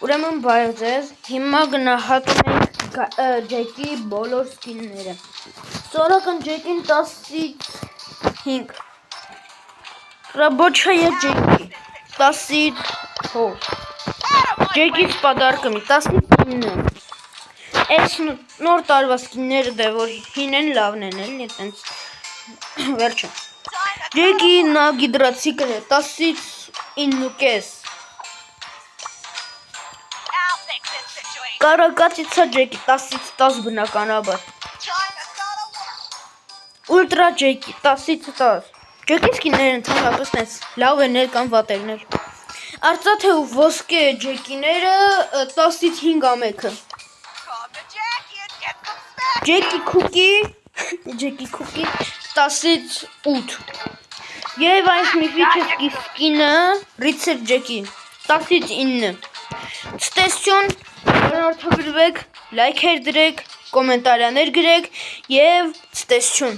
Ուրեմն բարև ձեզ, հիմա գնահատում ենք Ջեկի բոլոր սկինները։ Սորական Ջեկին 10-ից 5, Ռաբոչայա Ջեկի 10-ից 4, Ջեկից պադարկը մի 10-ից 9, այս նոր տարվա սկինները դե որ հին են լավն են էլի, տենց վերջը, Ջեկի նագիդրացիկլը 10-ից 9.5, Կարակացիցա Ջեկի 10-ից 10 բնականաբար, Ուլտրա Ջեկի 10-ից 10, Ջեկի սկինները ընդհանրապես նենց լավ են կամ վատերն էլ, Արծաթե ու ոսկե Ջեկիները 10-ից 5 ամեքը, Ջեկի քուկի 10-ից 8, և այս միֆիչեսկի սկինը Ռիցեր Ջեկի 10-ից 9, Ցտեսություն, բարորդագրվեք, լայքեր դրեք, կոմենտարիաներ գրեք և ցտեսություն։